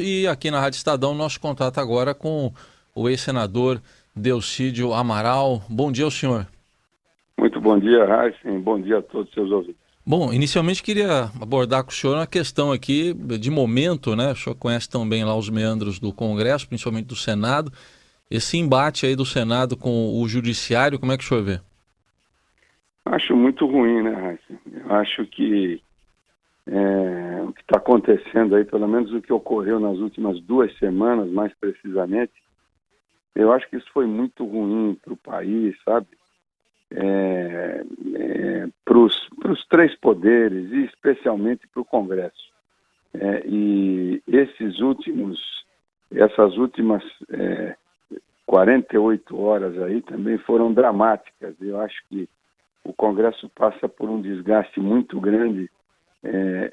E aqui na Rádio Estadão, nosso contato agora com o ex-senador Delcídio Amaral. Bom dia ao senhor. Muito bom dia, Raíssen. Bom dia a todos os seus ouvintes. Bom, inicialmente queria abordar com o senhor uma questão aqui de momento, né? O senhor conhece também lá os meandros do Congresso, principalmente do Senado. Esse embate aí do Senado com o Judiciário, como é que o senhor vê? Acho muito ruim, né, Raíssen? Eu acho que o que está acontecendo aí, pelo menos o que ocorreu nas últimas 2 semanas, mais precisamente, eu acho que isso foi muito ruim para o país, sabe? Para os três poderes e especialmente para o Congresso. E essas últimas 48 horas aí também foram dramáticas. Eu acho que o Congresso passa por um desgaste muito grande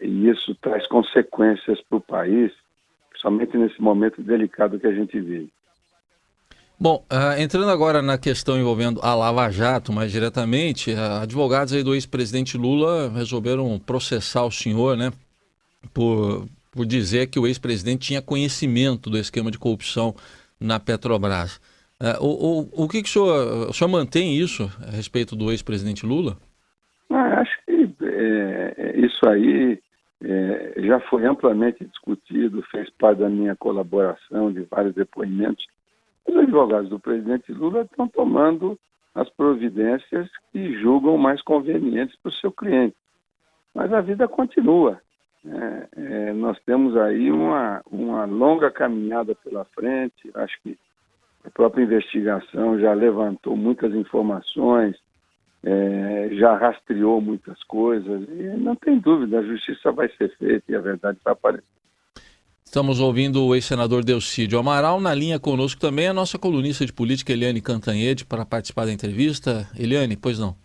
e isso traz consequências para o país, principalmente nesse momento delicado que a gente vive. Bom, entrando agora na questão envolvendo a Lava Jato mais diretamente, advogados aí do ex-presidente Lula resolveram processar o senhor, né, por dizer que o ex-presidente tinha conhecimento do esquema de corrupção na Petrobras. O que o senhor mantém isso a respeito do ex-presidente Lula? Acho que isso aí já foi amplamente discutido, fez parte da minha colaboração de vários depoimentos. Os advogados do presidente Lula estão tomando as providências que julgam mais convenientes para o seu cliente. Mas a vida continua. Nós temos aí uma longa caminhada pela frente. Acho que a própria investigação já levantou muitas informações, já rastreou muitas coisas. E não tem dúvida, a justiça vai ser feita e a verdade vai aparecer. Estamos ouvindo o ex-senador Delcídio Amaral. Na linha conosco também a nossa colunista de política, Eliane Cantanhede, para participar da entrevista. Eliane, pois não.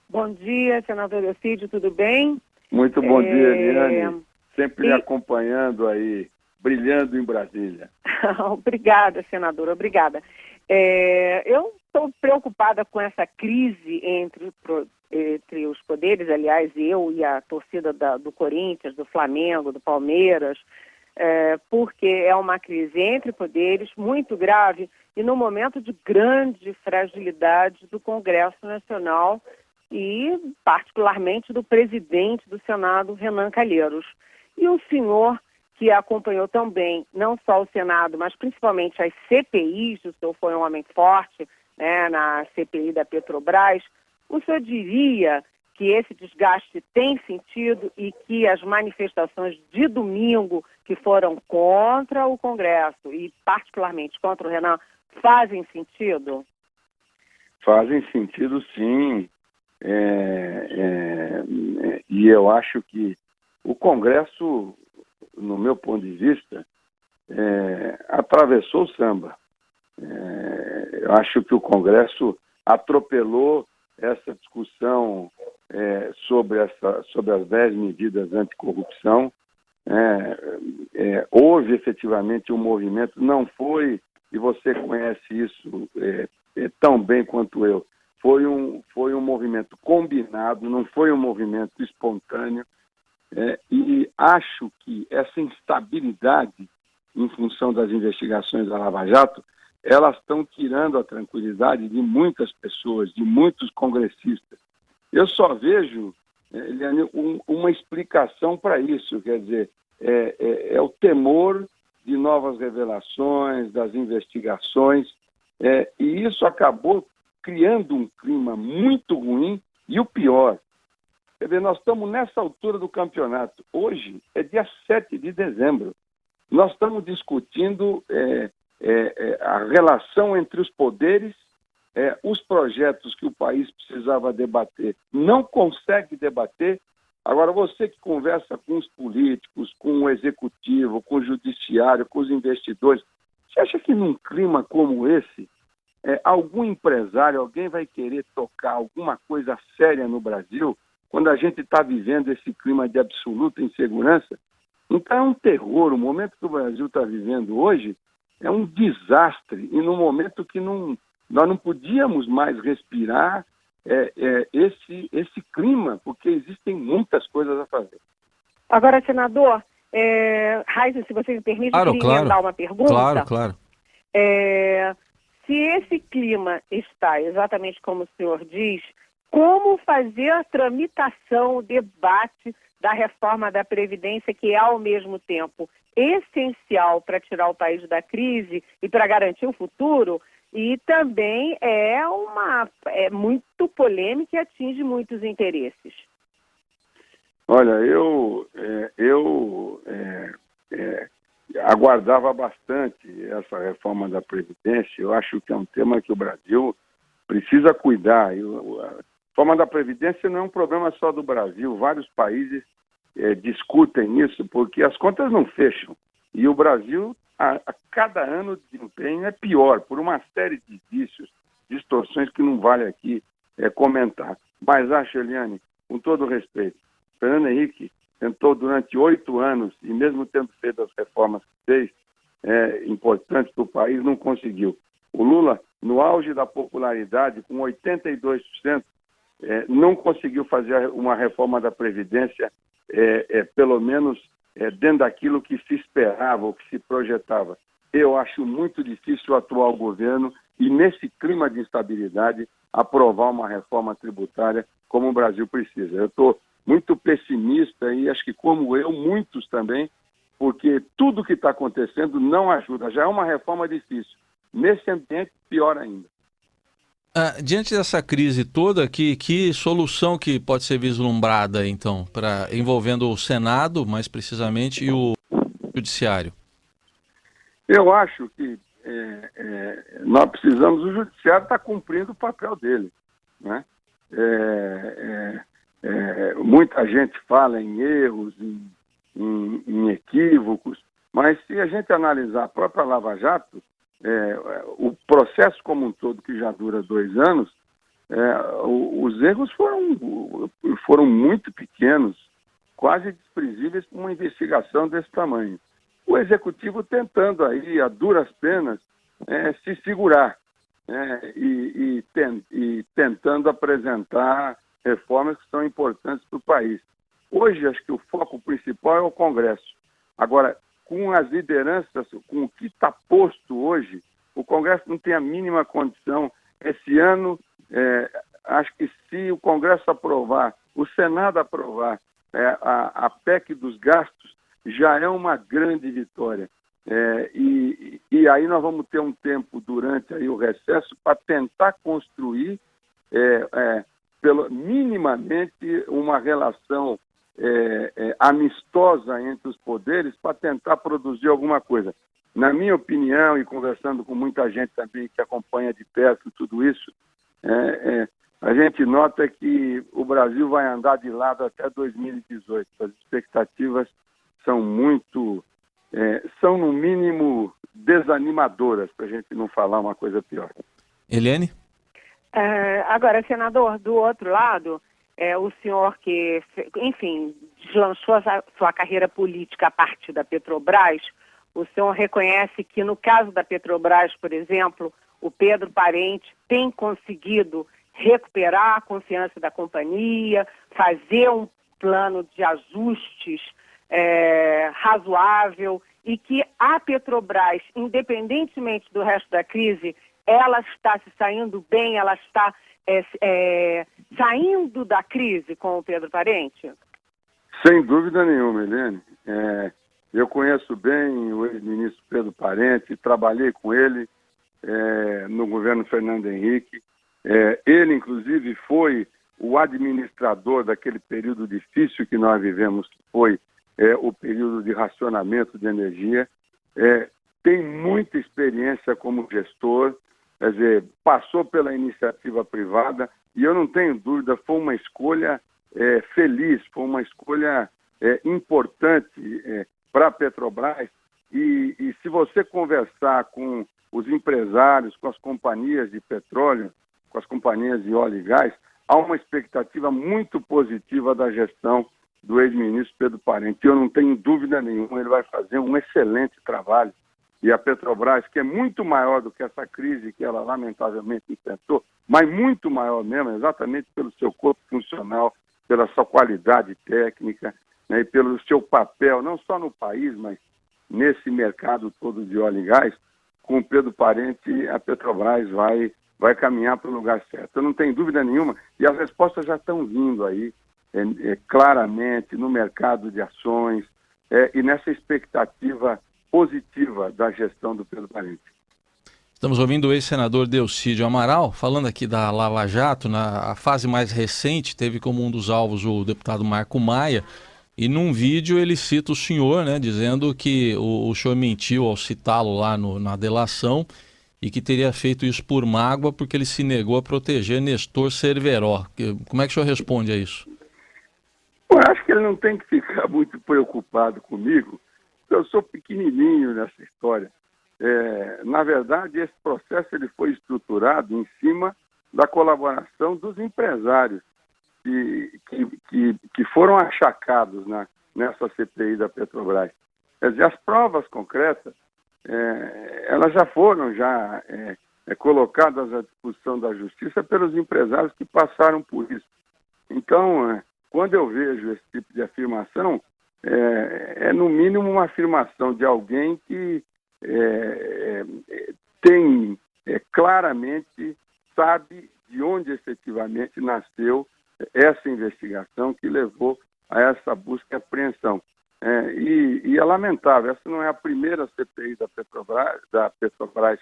Bom dia, senador Delcídio, tudo bem? Muito bom dia, Eliane. Sempre acompanhando aí, brilhando em Brasília. Obrigada, senadora, obrigada. Eu estou preocupada com essa crise entre os poderes, aliás, eu e a torcida do Corinthians, do Flamengo, do Palmeiras, porque é uma crise entre poderes muito grave e no momento de grande fragilidade do Congresso Nacional e particularmente do presidente do Senado, Renan Calheiros. E o senhor, que acompanhou também não só o Senado, mas principalmente as CPIs, o senhor foi um homem forte, né, na CPI da Petrobras, o senhor diria que esse desgaste tem sentido e que as manifestações de domingo que foram contra o Congresso e particularmente contra o Renan fazem sentido? Fazem sentido, sim. E eu acho que o Congresso, no meu ponto de vista, atravessou o samba. Eu acho que o Congresso atropelou essa discussão sobre as 10 medidas anticorrupção. Houve efetivamente um movimento, não foi, e você conhece isso tão bem quanto eu, foi um movimento combinado, não foi um movimento espontâneo, e acho que essa instabilidade em função das investigações da Lava Jato, elas estão tirando a tranquilidade de muitas pessoas, de muitos congressistas. Eu só vejo, Eliane, uma explicação para isso, quer dizer, é o temor de novas revelações, das investigações, e isso acabou criando um clima muito ruim. E o pior, quer dizer, nós estamos nessa altura do campeonato, hoje é dia 7 de dezembro, nós estamos discutindo a relação entre os poderes, os projetos que o país precisava debater, não consegue debater. Agora, você que conversa com os políticos, com o executivo, com o judiciário, com os investidores, você acha que num clima como esse, algum empresário, alguém vai querer tocar alguma coisa séria no Brasil, quando a gente está vivendo esse clima de absoluta insegurança? Então é um terror. O momento que o Brasil está vivendo hoje é um desastre, e no momento que nós não podíamos mais respirar esse clima, porque existem muitas coisas a fazer. Agora, senador, Raíssa, se você me permite, Claro, eu queria claro. emendar uma pergunta. Claro. Se esse clima está exatamente como o senhor diz, como fazer a tramitação, o debate da reforma da Previdência, que é, ao mesmo tempo, essencial para tirar o país da crise e para garantir o futuro, e também é muito polêmica e atinge muitos interesses? Olha, eu aguardava bastante essa reforma da Previdência. Eu acho que é um tema que o Brasil precisa cuidar. A reforma da Previdência não é um problema só do Brasil. Vários países discutem isso porque as contas não fecham. E o Brasil, a cada ano, o desempenho é pior, por uma série de vícios, distorções que não vale aqui comentar. Mas acho, Eliane, com todo respeito, Fernando Henrique tentou durante 8 anos, e mesmo tendo feito as reformas que fez, importantes para o país, não conseguiu. O Lula, no auge da popularidade, com 82%, não conseguiu fazer uma reforma da Previdência, pelo menos dentro daquilo que se esperava, ou que se projetava. Eu acho muito difícil o atual governo, e nesse clima de instabilidade, aprovar uma reforma tributária como o Brasil precisa. Eu estou muito pessimista e acho que, como eu, muitos também, porque tudo que está acontecendo não ajuda. Já é uma reforma difícil. Nesse ambiente, pior ainda. Diante dessa crise toda, que solução que pode ser vislumbrada, então, envolvendo o Senado, mais precisamente, e o Judiciário? Eu acho que nós precisamos... O Judiciário está cumprindo o papel dele, né? Muita gente fala em erros, em equívocos, mas se a gente analisar a própria Lava Jato, o processo como um todo, que já dura 2 anos, os erros foram muito pequenos, quase desprezíveis para uma investigação desse tamanho. O Executivo tentando aí, a duras penas, se segurar, e tentando apresentar reformas que são importantes para o país. Hoje, acho que o foco principal é o Congresso. Agora, com as lideranças, com o que está posto hoje, o Congresso não tem a mínima condição. Esse ano, acho que se o Congresso aprovar, o Senado aprovar a PEC dos gastos, já é uma grande vitória. E aí nós vamos ter um tempo durante aí o recesso para tentar construir minimamente uma relação amistosa entre os poderes para tentar produzir alguma coisa. Na minha opinião, e conversando com muita gente também que acompanha de perto tudo isso, a gente nota que o Brasil vai andar de lado até 2018. As expectativas são são no mínimo desanimadoras, para a gente não falar uma coisa pior. Eliane? Agora, senador, do outro lado, o senhor que, enfim, lançou sua carreira política a partir da Petrobras, o senhor reconhece que, no caso da Petrobras, por exemplo, o Pedro Parente tem conseguido recuperar a confiança da companhia, fazer um plano de ajustes razoável, e que a Petrobras, independentemente do resto da crise, ela está se saindo bem, ela está saindo da crise com o Pedro Parente? Sem dúvida nenhuma, Helene. Eu conheço bem o ex-ministro Pedro Parente, trabalhei com ele no governo Fernando Henrique. Ele, inclusive, foi o administrador daquele período difícil que nós vivemos, que foi o período de racionamento de energia. Tem muita experiência como gestor, quer dizer, passou pela iniciativa privada, e eu não tenho dúvida, foi uma escolha feliz, foi uma escolha importante para a Petrobras. E se você conversar com os empresários, com as companhias de petróleo, com as companhias de óleo e gás, há uma expectativa muito positiva da gestão do ex-ministro Pedro Parente. Eu não tenho dúvida nenhuma, ele vai fazer um excelente trabalho. E a Petrobras, que é muito maior do que essa crise que ela lamentavelmente enfrentou, mas muito maior mesmo, exatamente pelo seu corpo funcional, pela sua qualidade técnica, né, e pelo seu papel, não só no país, mas nesse mercado todo de óleo e gás, com o Pedro Parente, a Petrobras vai caminhar para o lugar certo. Eu não tenho dúvida nenhuma, e as respostas já estão vindo aí, claramente, no mercado de ações, e nessa expectativa positiva da gestão do Pedro Parente. Estamos ouvindo o ex-senador Delcídio Amaral, falando aqui da Lava Jato. Na fase mais recente, teve como um dos alvos o deputado Marco Maia, e num vídeo ele cita o senhor, né, dizendo que o senhor mentiu ao citá-lo lá na delação e que teria feito isso por mágoa porque ele se negou a proteger Nestor Cerveró. Como é que o senhor responde a isso? Eu acho que ele não tem que ficar muito preocupado comigo, porque eu sou pequenininho nessa história. Na verdade, esse processo ele foi estruturado em cima da colaboração dos empresários que foram achacados nessa CPI da Petrobras. Quer dizer, as provas concretas, elas já foram colocadas à disposição da Justiça pelos empresários que passaram por isso. Então, quando eu vejo esse tipo de afirmação, é no mínimo uma afirmação de alguém que tem claramente, sabe de onde efetivamente nasceu essa investigação que levou a essa busca e apreensão. E é lamentável, essa não é a primeira CPI da Petrobras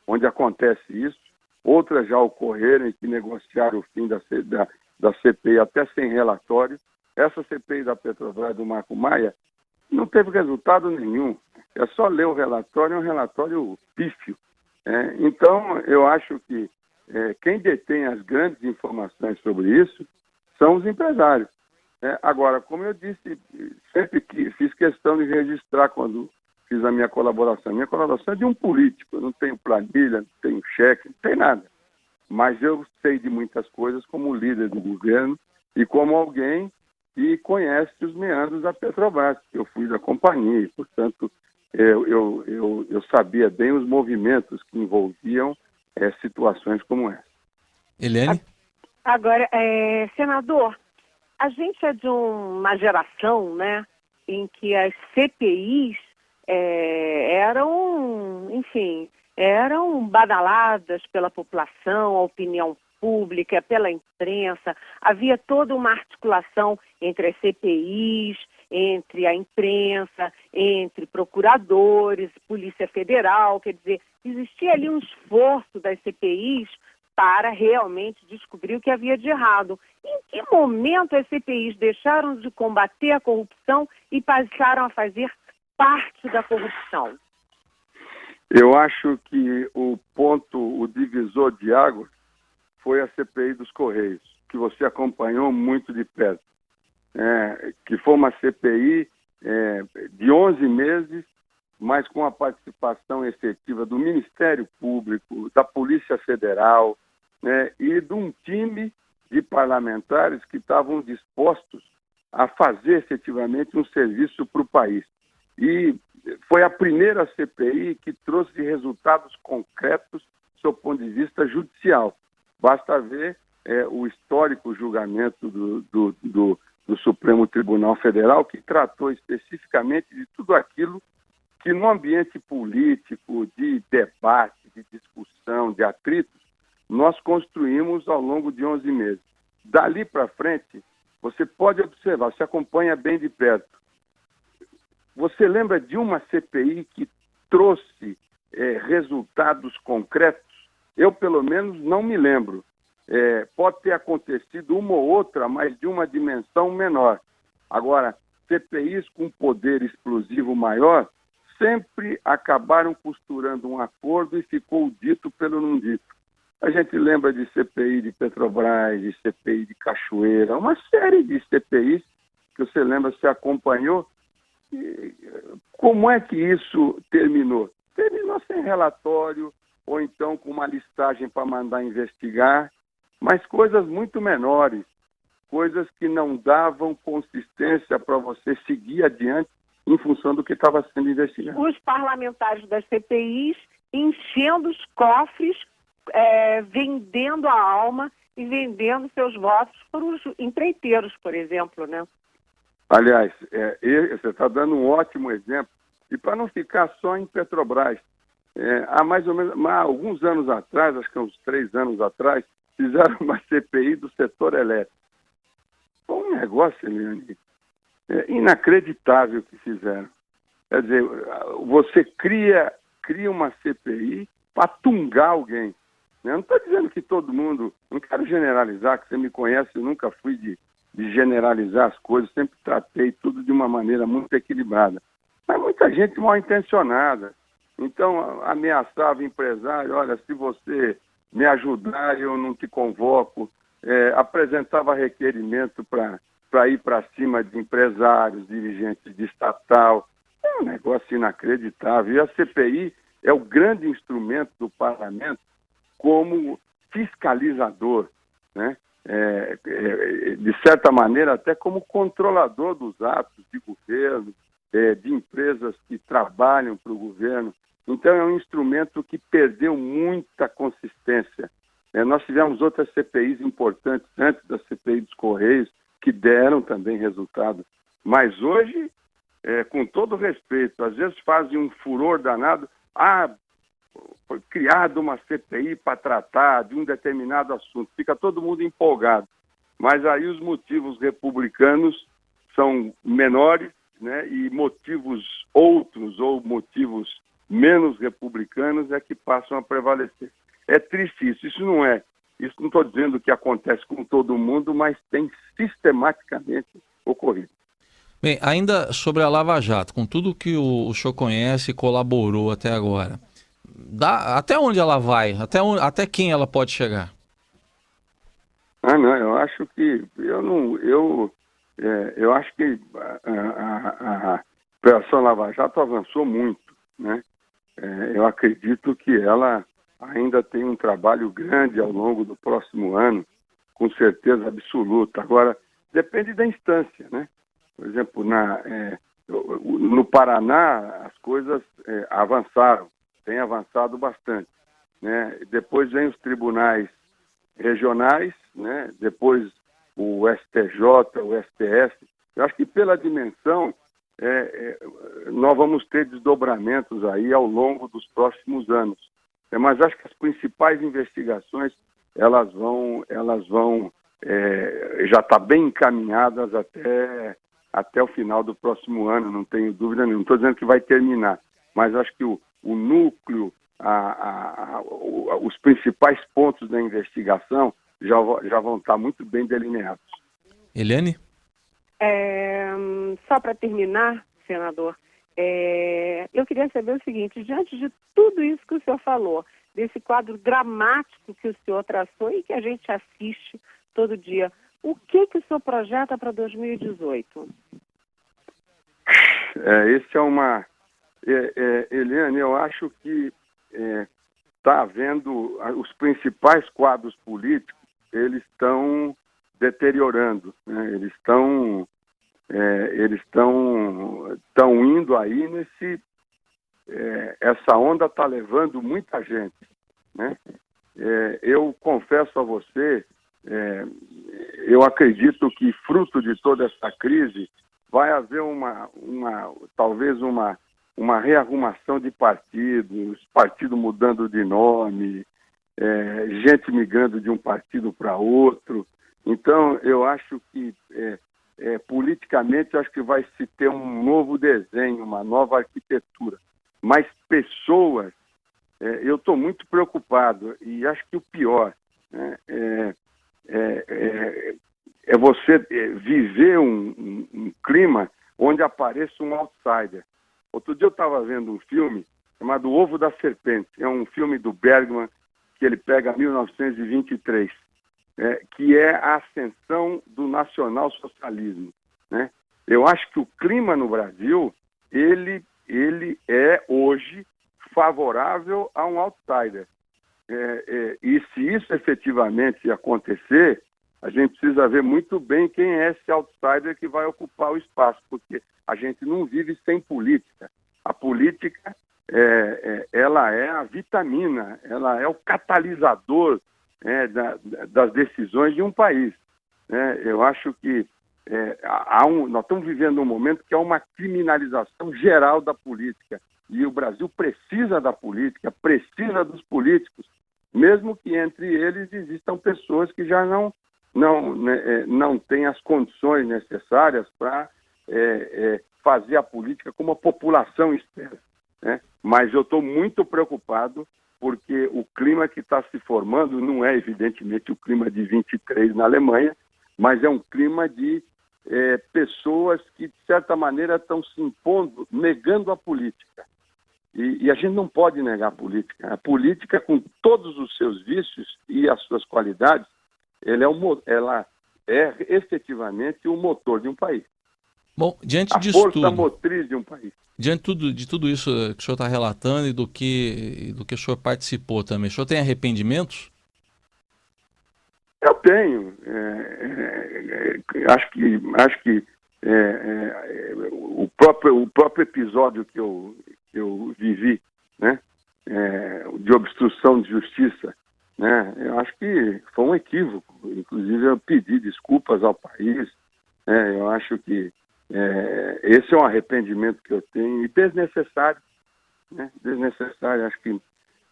onde acontece isso. Outras já ocorreram e que negociaram o fim da CPI até sem relatório. Essa CPI da Petrobras do Marco Maia não teve resultado nenhum. É só ler o relatório, é um relatório pífio. Então, eu acho que quem detém as grandes informações sobre isso são os empresários. Agora, como eu disse, sempre que fiz questão de registrar quando fiz a minha colaboração. A minha colaboração é de um político, eu não tenho planilha, não tenho cheque, não tenho nada. Mas eu sei de muitas coisas como líder do governo e como alguém que conhece os meandros da Petrobras. Eu fui da companhia e, portanto, eu sabia bem os movimentos que envolviam situações como essa. Eliane? Agora, senador, a gente é de uma geração, né, em que as CPIs eram badaladas pela população, a opinião pública, pela imprensa. Havia toda uma articulação entre as CPIs, entre a imprensa, entre procuradores, Polícia Federal. Quer dizer, existia ali um esforço das CPIs para realmente descobrir o que havia de errado. Em que momento as CPIs deixaram de combater a corrupção e passaram a fazer parte da corrupção? Eu acho que o divisor de águas foi a CPI dos Correios, que você acompanhou muito de perto. Que foi uma CPI de 11 meses, mas com a participação efetiva do Ministério Público, da Polícia Federal, e de um time de parlamentares que estavam dispostos a fazer efetivamente um serviço para o país. E foi a primeira CPI que trouxe resultados concretos do seu ponto de vista judicial. Basta ver o histórico julgamento do Supremo Tribunal Federal, que tratou especificamente de tudo aquilo que no ambiente político, de debate, de discussão, de atritos, nós construímos ao longo de 11 meses. Dali para frente, você pode observar, você acompanha bem de perto. Você lembra de uma CPI que trouxe resultados concretos? Eu, pelo menos, não me lembro. Pode ter acontecido uma ou outra, mas de uma dimensão menor. Agora, CPIs com poder explosivo maior sempre acabaram costurando um acordo e ficou dito pelo não dito. A gente lembra de CPI de Petrobras, de CPI de Cachoeira, uma série de CPIs que você lembra, você acompanhou. E como é que isso terminou? Terminou sem relatório, ou então com uma listagem para mandar investigar, mas coisas muito menores, coisas que não davam consistência para você seguir adiante em função do que estava sendo investigado. Os parlamentares das CPIs enchendo os cofres, vendendo a alma e vendendo seus votos para os empreiteiros, por exemplo, né? Aliás, você está dando um ótimo exemplo. E para não ficar só em Petrobras, há mais ou menos, há alguns anos atrás, acho que uns 3 anos atrás, fizeram uma CPI do setor elétrico. Foi um negócio, Eliane, inacreditável que fizeram. Quer dizer, você cria uma CPI para tungar alguém. Eu não estou dizendo que todo mundo, não quero generalizar, que você me conhece, eu nunca fui de generalizar as coisas, sempre tratei tudo de uma maneira muito equilibrada. Mas muita gente mal intencionada. Então, ameaçava empresário, olha, se você me ajudar, eu não te convoco. Apresentava requerimento para ir para cima de empresários, dirigentes de estatal. É um negócio inacreditável. E a CPI é o grande instrumento do parlamento como fiscalizador, né? De certa maneira, até como controlador dos atos de governo, de empresas que trabalham para o governo. Então, é um instrumento que perdeu muita consistência. Nós tivemos outras CPIs importantes antes da CPI dos Correios, que deram também resultado. Mas hoje, com todo respeito, às vezes fazem um furor danado. Foi criada uma CPI para tratar de um determinado assunto. Fica todo mundo empolgado. Mas aí os motivos republicanos são menores, né? E motivos outros ou motivos menos republicanos é que passam a prevalecer. É triste isso. Isso não estou dizendo que acontece com todo mundo, mas tem sistematicamente ocorrido. Bem, ainda sobre a Lava Jato, com tudo que o senhor conhece e colaborou até agora, até onde ela vai? Até quem ela pode chegar? Não, eu acho que eu acho que a Operação Lava Jato avançou muito, né? Eu acredito que ela ainda tem um trabalho grande ao longo do próximo ano, com certeza absoluta. Agora, depende da instância, né? Por exemplo, no Paraná, as coisas avançaram, tem avançado bastante, né? Depois vem os tribunais regionais, né? Depois o STJ, o STF. Eu acho que pela dimensão, nós vamos ter desdobramentos aí ao longo dos próximos anos. Mas acho que as principais investigações, elas vão já estar bem encaminhadas até o final do próximo ano, não tenho dúvida nenhuma. Não estou dizendo que vai terminar, mas acho que o núcleo, os principais pontos da investigação já vão estar muito bem delineados. Eliane? Só para terminar, senador, eu queria saber o seguinte: diante de tudo isso que o senhor falou, desse quadro dramático que o senhor traçou e que a gente assiste todo dia, o que o senhor projeta para 2018? Esse é uma... Eliane, eu acho que está havendo... Os principais quadros políticos, eles estão deteriorando, né? Eles estão indo aí essa onda está levando muita gente, né? Eu confesso a você, eu acredito que fruto de toda essa crise vai haver talvez uma rearrumação de partidos, partido mudando de nome, gente migrando de um partido para outro. Então, eu acho que politicamente, eu acho que vai se ter um novo desenho, uma nova arquitetura. Mas pessoas, eu estou muito preocupado e acho que o pior, né, é você viver um clima onde apareça um outsider. Outro dia eu estava vendo um filme chamado O Ovo da Serpente. É um filme do Bergman, que ele pega 1923, que é a ascensão do nacionalsocialismo, né? Eu acho que o clima no Brasil, ele é hoje favorável a um outsider. E se isso efetivamente acontecer, a gente precisa ver muito bem quem é esse outsider que vai ocupar o espaço, porque a gente não vive sem política. A política, ela é a vitamina, ela é o catalisador das decisões de um país, né? Eu acho que nós estamos vivendo um momento que há uma criminalização geral da política. E o Brasil precisa da política, precisa dos políticos, mesmo que entre eles existam pessoas que já não têm as condições necessárias para fazer a política como a população espera, né? Mas eu estou muito preocupado porque o clima que está se formando não é, evidentemente, o clima de 23 na Alemanha, mas é um clima de pessoas que, de certa maneira, estão se impondo, negando a política. E a gente não pode negar a política. A política, com todos os seus vícios e as suas qualidades, ela é efetivamente o motor de um país. Bom, diante a disso força tudo, motriz de um país. diante de tudo isso que o senhor está relatando e do que o senhor participou também, o senhor tem arrependimentos? Eu tenho. Acho que o próprio episódio que eu vivi, né, de obstrução de justiça, né, eu acho que foi um equívoco. Inclusive, eu pedi desculpas ao país. Eu acho que esse é um arrependimento que eu tenho, e desnecessário, né? Desnecessário. Acho que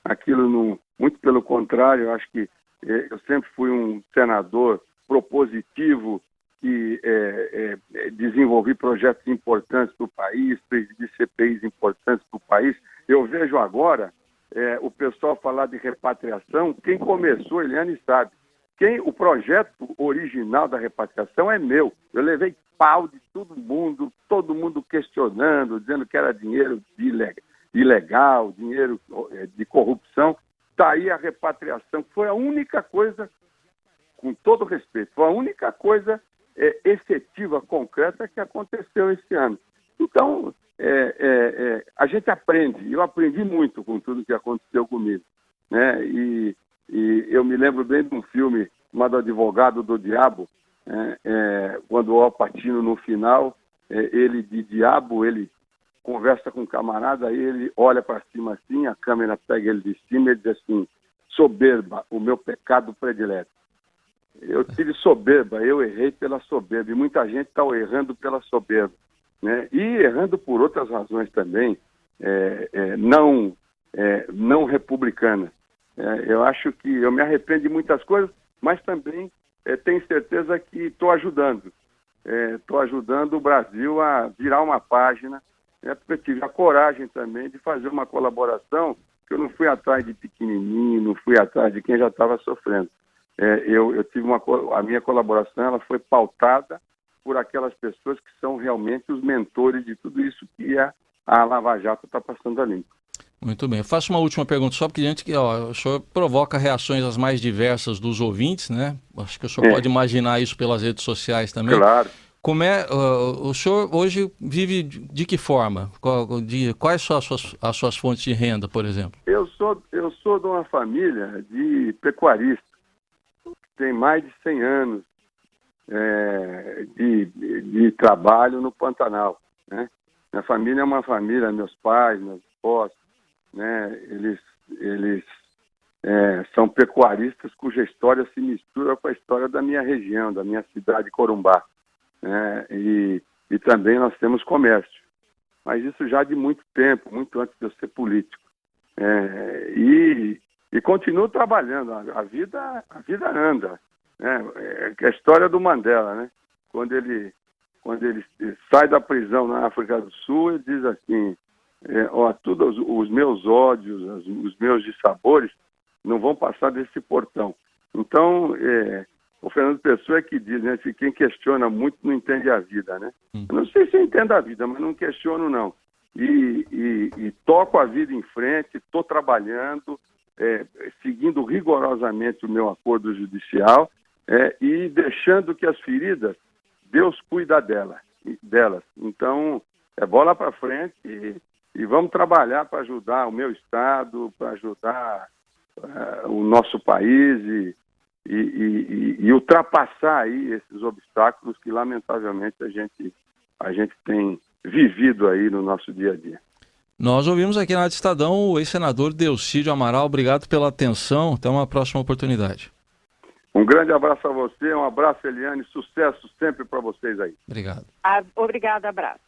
aquilo não... Muito pelo contrário, eu acho que eu sempre fui um senador propositivo que desenvolvi projetos importantes para o país, presidi CPIs importantes para o país. Eu vejo agora o pessoal falar de repatriação. Quem começou, Eliane sabe. O projeto original da repatriação é meu. Eu levei pau de todo mundo questionando, dizendo que era dinheiro ilegal, dinheiro de corrupção. Está aí a repatriação, que foi a única coisa, com todo respeito, foi a única coisa efetiva, concreta que aconteceu esse ano. Então, a gente aprende. Eu aprendi muito com tudo que aconteceu comigo, né? E eu me lembro bem de um filme chamado Advogado do Diabo, quando o Al Pacino, no final, ele de diabo, ele conversa com um camarada, aí ele olha para cima assim, a câmera pega ele de cima e ele diz assim: soberba, o meu pecado predileto. Eu tive soberba, eu errei pela soberba, e muita gente está errando pela soberba, né? E errando por outras razões também, não republicanas. Eu acho que eu me arrependo de muitas coisas, mas também tenho certeza que estou ajudando. Estou ajudando o Brasil a virar uma página, porque eu tive a coragem também de fazer uma colaboração, que eu não fui atrás de pequenininho, não fui atrás de quem já estava sofrendo. Eu tive a minha colaboração, ela foi pautada por aquelas pessoas que são realmente os mentores de tudo isso que a Lava Jato está passando ali. Muito bem. Eu faço uma última pergunta só, porque diante que o senhor provoca reações as mais diversas dos ouvintes, né? Acho que o senhor pode imaginar isso pelas redes sociais também. Claro. Como o senhor hoje vive de que forma? Quais são as suas fontes de renda, por exemplo? Eu sou de uma família de pecuaristas, que tem mais de 100 anos de trabalho no Pantanal, né? Minha família é uma família, meus pais, meus avós, né? Eles são pecuaristas cuja história se mistura com a história da minha região, da minha cidade, Corumbá, né? E também nós temos comércio, mas isso já de muito tempo, muito antes de eu ser político. E continuo trabalhando. A vida anda, né? É a história do Mandela, né? Quando ele sai da prisão na África do Sul, ele diz assim: todos os meus ódios, os meus dissabores não vão passar desse portão. Então, o Fernando Pessoa é que diz, né, que quem questiona muito não entende a vida, né? Eu não sei se eu entendo a vida, mas não questiono, não. E toco a vida em frente, estou trabalhando, seguindo rigorosamente o meu acordo judicial, e deixando que as feridas, Deus cuida delas. Então, bola para frente e vamos trabalhar para ajudar o meu estado, para ajudar o nosso país e ultrapassar aí esses obstáculos que, lamentavelmente, a gente tem vivido aí no nosso dia a dia. Nós ouvimos aqui na Rádio Estadão o ex-senador Delcídio Amaral. Obrigado pela atenção. Até uma próxima oportunidade. Um grande abraço a você, um abraço, Eliane, sucesso sempre para vocês aí. Obrigado. Obrigada, abraço.